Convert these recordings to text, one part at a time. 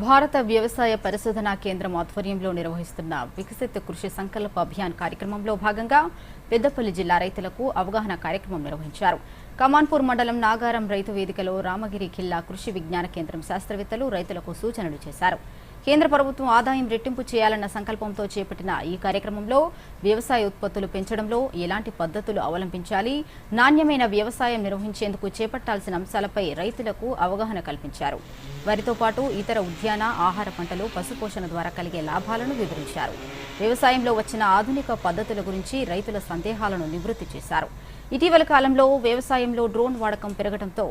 భారత వ్యవసాయ పరిశోధనా కేంద్రం ఆధ్వర్యంలో నిర్వహిస్తున్న వికసిత కృషి సంకల్ప అభియాన్ కార్యక్రమంలో భాగంగా పెద్దపల్లి జిల్లా రైతులకు అవగాహన కార్యక్రమం నిర్వహించారు. కమాన్పూర్ మండలం నాగారం రైతు వేదికలో రామగిరి ఖిల్లా కృషి విజ్ఞాన కేంద్రం శాస్త్రవేత్తలు రైతులకు సూచనలు చేశారు. కేంద్ర ప్రభుత్వం ఆదాయం రెట్టింపు చేయాలన్న సంకల్పంతో చేపట్టిన ఈ కార్యక్రమంలో వ్యవసాయ ఉత్పత్తులు పెంచడంలో ఎలాంటి పద్ధతులు అవలంబించాలి, నాణ్యమైన వ్యవసాయం నిర్వహించేందుకు చేపట్టాల్సిన అంశాలపై రైతులకు అవగాహన కల్పించారు. వారితో పాటు ఇతర ఉద్యాన ఆహార పంటలు పశుపోషణ ద్వారా కలిగే లాభాలను వివరించారు. వ్యవసాయంలో వచ్చిన ఆధునిక పద్ధతుల గురించి రైతుల సందేహాలను నివృత్తి చేశారు. ఇటీవల కాలంలో వ్యవసాయంలో డ్రోన్ వాడకం పెరగడంతో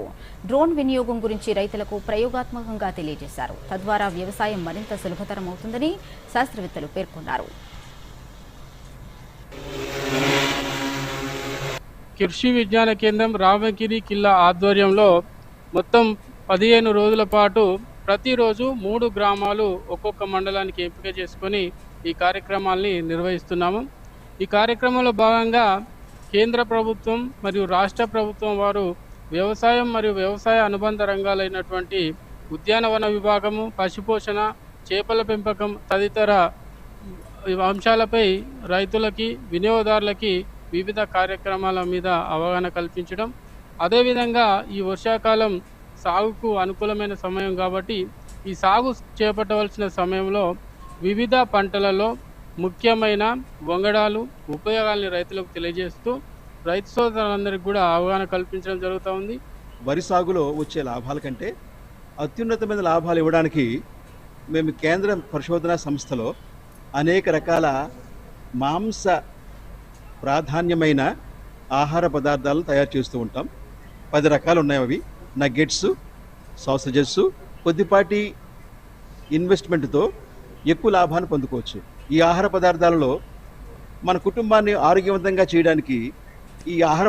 డ్రోన్ వినియోగం గురించి రైతులకు ప్రయోగాత్మకంగా తెలియజేశారు. తద్వారా వ్యవసాయం మరింత సులభతరం అవుతుందని శాస్త్రవేత్తలు పేర్కొన్నారు. కృషి విజ్ఞాన కేంద్రం రామగిరి ఖిల్లా ఆధ్వర్యంలో మొత్తం 15 రోజుల పాటు ప్రతిరోజు 3 గ్రామాలు ఒక్కొక్క మండలానికి ఎంపిక చేసుకొని ఈ కార్యక్రమాల్ని నిర్వహిస్తున్నాము. ఈ కార్యక్రమంలో భాగంగా కేంద్ర ప్రభుత్వం మరియు రాష్ట్ర ప్రభుత్వం వారు వ్యవసాయం మరియు వ్యవసాయ అనుబంధ రంగాలైనటువంటి ఉద్యానవన విభాగము, పశుపోషణ, చేపల పెంపకం తదితర అంశాలపై రైతులకి, వినియోగదారులకి వివిధ కార్యక్రమాల మీద అవగాహన కల్పించడం, అదేవిధంగా ఈ వర్షాకాలం సాగుకు అనుకూలమైన సమయం కాబట్టి ఈ సాగు చేపట్టవలసిన సమయంలో వివిధ పంటలలో ముఖ్యమైన వంగడాలు ఉపయోగాల్ని రైతులకు తెలియజేస్తూ రైతు సోదరులందరికీ కూడా అవగాహన కల్పించడం జరుగుతూ ఉంది. వరి సాగులో వచ్చే లాభాల కంటే అత్యున్నతమైన లాభాలు ఇవ్వడానికి మేము కేంద్ర పరిశోధనా సంస్థలో అనేక రకాల మాంస ప్రాధాన్యమైన ఆహార పదార్థాలను తయారు చేస్తూ ఉంటాం. 10 రకాలు ఉన్నాయి. అవి నగ్గెట్స్, సాసేజెస్. కొద్దిపాటి ఇన్వెస్ట్మెంట్తో ఎక్కువ లాభాన్ని పొందుకోవచ్చు. ఈ ఆహార పదార్థాలలో మన కుటుంబాన్ని ఆరోగ్యవంతంగా చేయడానికి ఈ ఆహార